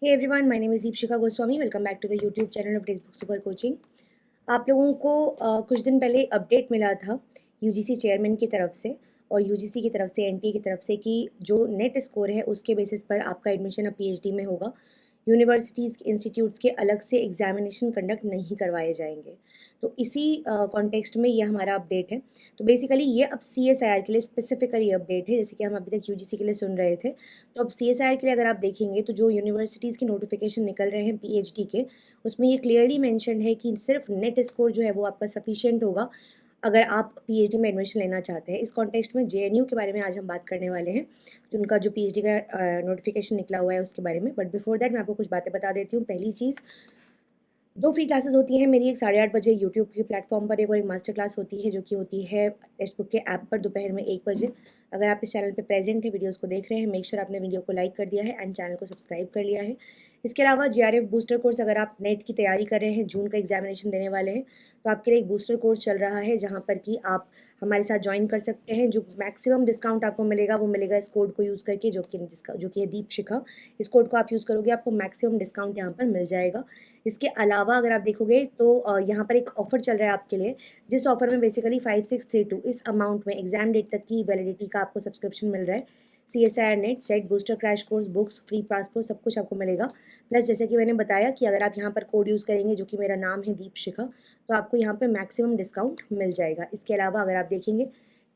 Hey everyone, my name is Deepshika Goswami. Welcome back to the YouTube channel of Textbook Super Coaching. आप लोगों को कुछ दिन पहले अपडेट मिला था यूजीसी चेयरमैन की तरफ से और यूजीसी की तरफ से एनटीए की तरफ से कि जो नेट स्कोर है उसके बेसिस पर आपका एडमिशन अब पीएचडी में होगा। यूनिवर्सिटीज़ इंस्टीट्यूट्स के अलग से एग्जामिनेशन कंडक्ट नहीं करवाए जाएंगे। तो इसी कॉन्टेक्स्ट में ये हमारा अपडेट है। तो बेसिकली ये अब सीएसआईआर के लिए स्पेसिफिकली अपडेट है, जैसे कि हम अभी तक यूजीसी के लिए सुन रहे थे। तो अब सीएसआईआर के लिए अगर आप देखेंगे तो जो यूनिवर्सिटीज़ के नोटिफिकेशन निकल रहे हैं पीएचडी के, उसमें ये क्लियरली मेंशन है कि सिर्फ नेट स्कोर जो है वो आपका सफिशिएंट होगा अगर आप पीएचडी में एडमिशन लेना चाहते हैं। इस कॉन्टेक्स्ट में जेएनयू के बारे में आज हम बात करने वाले हैं, उनका जो पीएचडी का नोटिफिकेशन निकला हुआ है उसके बारे में। बट बिफोर दैट मैं आपको कुछ बातें बता देती हूँ। पहली चीज़, 2 फ्री क्लासेस होती हैं मेरी, एक 8:30 बजे यूट्यूब के प्लेटफॉर्म पर, एक और एक मास्टर क्लास होती है जो कि होती है टेक्स्ट बुक के ऐप पर दोपहर में 1 बजे। अगर आप इस चैनल पे प्रेजेंट है, वीडियोस को देख रहे हैं, मेक श्योर आपने वीडियो को लाइक कर दिया है एंड चैनल को सब्सक्राइब कर लिया है। इसके अलावा जेआरएफ बूस्टर कोर्स, अगर आप नेट की तैयारी कर रहे हैं, जून का एग्जामिनेशन देने वाले हैं, तो आपके लिए एक बूस्टर कोर्स चल रहा है जहाँ पर कि आप हमारे साथ ज्वाइन कर सकते हैं। जो मैक्सिमम डिस्काउंट आपको मिलेगा वो मिलेगा इस कोड को यूज़ करके, जो कि है दीपशिखा। इस कोड को आप यूज़ करोगे, आपको मैक्सिमम डिस्काउंट यहाँ पर मिल जाएगा। इसके अलावा अगर आप देखोगे तो यहाँ पर एक ऑफर चल रहा है आपके लिए, जिस ऑफर में बेसिकली 5632 इस अमाउंट में एग्जाम डेट तक की वैलिडिटी का आपको सब्सक्रिप्शन मिल रहा है। CSIR net set booster crash course books free passport सब कुछ आपको मिलेगा। प्लस जैसे कि मैंने बताया कि अगर आप यहाँ पर कोड यूज़ करेंगे, जो कि मेरा नाम है दीपशिखा, तो आपको यहाँ पे मैक्सिमम डिस्काउंट मिल जाएगा। इसके अलावा अगर आप देखेंगे,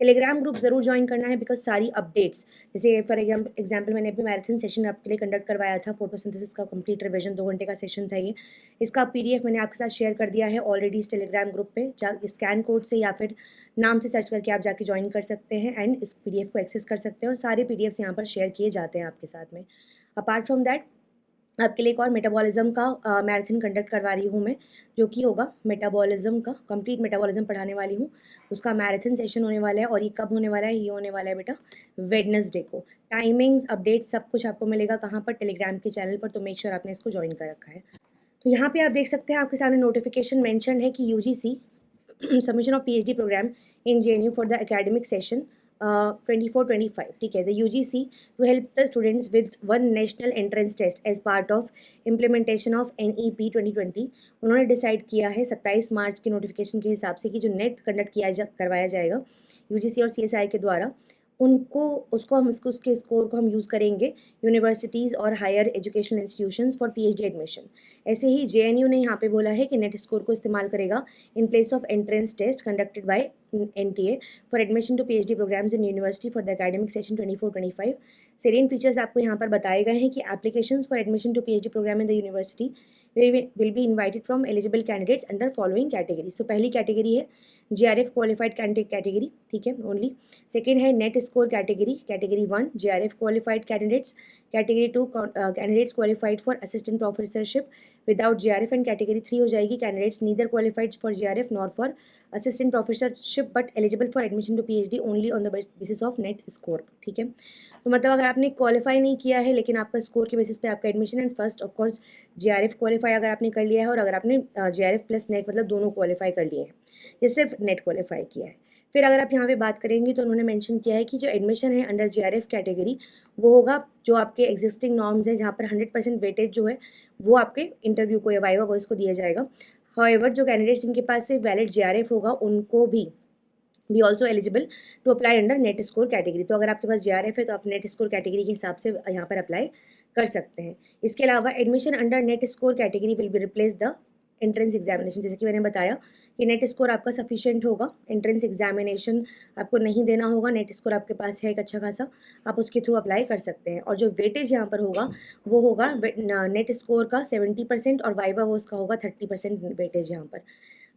टेलीग्राम ग्रुप ज़रूर ज्वाइन करना है, बिकॉज सारी अपडेट्स, जैसे फॉर एग्जाम्पल मैंने अभी मैराथन सेशन आपके लिए कंडक्ट करवाया था, फोटोसिंथेसिस का कंप्लीट रिवीजन 2 घंटे का सेशन था ये। इसका पीडीएफ मैंने आपके साथ शेयर कर दिया है ऑलरेडी इस टेलीग्राम ग्रुप पे। स्कैन कोड से या फिर नाम से सर्च करके आप जाके ज्वाइन कर सकते हैं एंड इस पीडीएफ को एक्सेस कर सकते हैं, और सारे पीडीएफ्स यहाँ पर शेयर किए जाते हैं आपके साथ में। अपार्ट फ्रॉम दैट, आपके लिए एक और मेटाबॉलिज्म का मैराथन कंडक्ट करवा रही हूँ मैं, जो कि होगा मेटाबॉलिज्म का, कंप्लीट मेटाबॉलिज्म पढ़ाने वाली हूँ। उसका मैराथन सेशन होने वाला है, और ये कब होने वाला है? ये होने वाला है बेटा वेडनेसडे को। टाइमिंग्स, अपडेट सब कुछ आपको मिलेगा कहाँ पर? टेलीग्राम के चैनल पर। तो मेक श्योर आपने इसको ज्वाइन कर रखा है। तो यहाँ पे आप देख सकते हैं, आपके सामने नोटिफिकेशन मेंशन है कि UGC submission of PhD programme in JNU for the academic session 24-25, ठीक है। The UGC to help the students with one national entrance test as part of implementation of NEP 2020। उन्होंने डिसाइड किया है 27 मार्च के notification के हिसाब से कि जो नेट कंडक्ट करवाया जाएगा यूजीसी और सीएसआई के द्वारा, उनको उसको हम उसके स्कोर को हम यूज़ करेंगे यूनिवर्सिटीज़ और higher educational institutions for PhD admission. ऐसे ही जेएनयू ने यहाँ पे बोला है कि नेट स्कोर को इस्तेमाल करेगा in place of entrance test conducted by NTA for admission to PhD programmes in university for the academic session 24-25। Salient features आपको यहाँ पर बताए गए हैं कि applications for admission to PhD programme in the university will be invited from eligible candidates under following category. So पहली category है JRF qualified category, ठीक है, ओनली। सेकेंड है net score category, category 1 JRF qualified candidates. Category 2 candidates qualified for assistant professorship without JRF. And category 3 हो जाएगी candidates neither qualified for JRF nor for assistant professorship but eligible for admission to PhD only on the basis of NET score, ठीक है। तो मतलब अगर आपने qualify नहीं किया है लेकिन आपका स्कोर के बेसिस पे आपका admission, and first of course JRF qualify अगर आपने कर लिया है, और अगर आपने जेआरएफ प्लस नेट मतलब दोनों क्वालिफाई कर लिए हैं, ये सिर्फ नेट क्वालिफाई किया है। फिर अगर आप यहाँ पे बात करेंगे तो उन्होंने मेंशन किया है कि जो एडमिशन है अंडर जेआरएफ कैटेगरी, वो होगा जो आपके एग्जिस्टिंग नॉर्म्स हैं, जहाँ पर 100% वेटेज जो है वो आपके इंटरव्यू को या वाइवा वॉइस को दिया जाएगा। हाउएवर जो कैंडिडेट्स जिनके पास से वैलिड जेआरएफ होगा, उनको भी also eligible to apply under NET score category. तो अगर आपके पास जेआरएफ है तो आप नेट स्कोर कैटेगरी के हिसाब से यहाँ पर अप्लाई कर सकते हैं। इसके अलावा admission under NET score category will be replace the entrance examination. जैसे कि मैंने बताया कि नेट स्कोर आपका सफिशिएंट होगा, एंट्रेंस एग्जामिनेशन आपको नहीं देना होगा, नेट स्कोर आपके पास है एक अच्छा खासा, आप उसके थ्रू अप्लाई कर सकते हैं। और जो वेटेज यहाँ पर होगा वो होगा नेट स्कोर का 70% और वाइवा वोस का होगा 30% वेटेज। यहाँ पर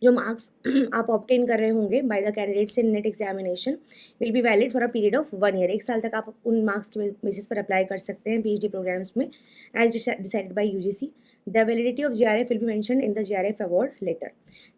जो मार्क्स आप ऑब्टेन कर रहे होंगे by the candidates in net examination will be valid for a period of 1 year. 1 साल तक आप उन मार्क्स के बेसिस पर अप्लाई कर सकते हैं पीएचडी प्रोग्राम्स में, as decided by UGC. The validity of GRF will be mentioned in the GRF award letter.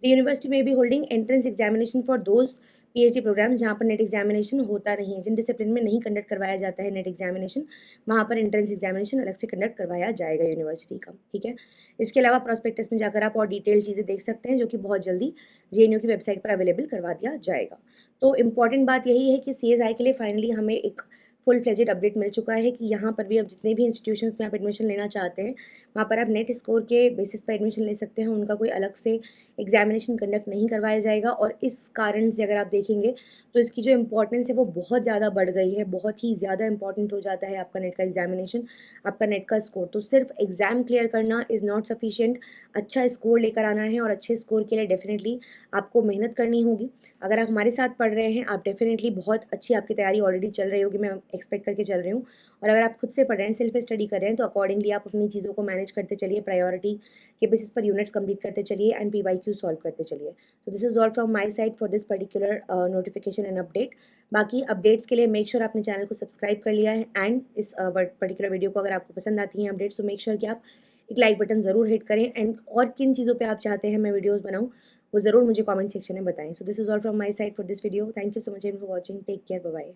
The university may be holding entrance examination for those PhD programs जहाँ पर net examination होता नहीं है, जिन discipline में नहीं conduct करवाया जाता है नेट एग्जामिनेशन, वहाँ पर एंट्रेंस एग्जामिनेशन अलग से कंडक्ट करवाया जाएगा यूनिवर्सिटी का, ठीक है। इसके अलावा प्रॉस्पेक्टस में जाकर आप और डिटेल चीज़ें देख सकते हैं, जो कि बहुत जल्दी जेएनयू की वेबसाइट पर अवेलेबल करवा दिया जाएगा। तो इम्पॉर्टेंट बात यही है कि सीएसआई के लिए फाइनली हमें एक फुल फ्लेजेड अपडेट मिल चुका है कि यहाँ पर भी अब जितने भी इंस्टीट्यूशंस में आप एडमिशन लेना चाहते हैं वहाँ पर आप नेट स्कोर के बेसिस पर एडमिशन ले सकते हैं। उनका कोई अलग से एग्जामिनेशन कंडक्ट नहीं करवाया जाएगा और इस कारण से अगर आप देखेंगे तो इसकी जो इम्पोर्टेंस है वो बहुत ज़्यादा बढ़ गई है, बहुत ही ज़्यादा इंपॉर्टेंट हो जाता है आपका नेट का एग्जामिनेशन, आपका नेट का स्कोर। तो सिर्फ एग्ज़ाम क्लियर करना इज़ नॉट सफिशिएंट, अच्छा स्कोर लेकर आना है और अच्छे स्कोर के लिए डेफिनेटली आपको मेहनत करनी होगी। अगर आप हमारे साथ पढ़ रहे हैं, आप डेफिनेटली बहुत अच्छी आपकी तैयारी ऑलरेडी चल रही होगी, मैं एक्सपेक्ट करके चल रही हूँ। और अगर आप खुद से पढ़ रहे हैं, सेल्फ स्टडी कर रहे हैं, तो अकॉर्डिंगली आप अपनी चीज़ों को मैनेज करते चलिए, प्रायोरिटी के बेसिस पर यूनिट्स कंप्लीट करते चलिए एंड PYQ सॉल्व करते चलिए। तो this is all from my side for this particular notification and update. बाकी अपडेट्स के लिए मेक श्योर आपने चैनल को सब्सक्राइब कर लिया है एंड इस पर्टिकुलर वीडियो को अगर आपको पसंद आती हैं अपडेट्स तो मेक श्योर कि आप एक लाइक बटन ज़रूर हिट करें एंड और किन चीज़ों पे आप चाहते हैं मैं वीडियोस बनाऊं वो ज़रूर मुझे कमेंट सेक्शन में बताएं। So this is all from my side for this video. Thank you so much for watching. Take care, bye bye.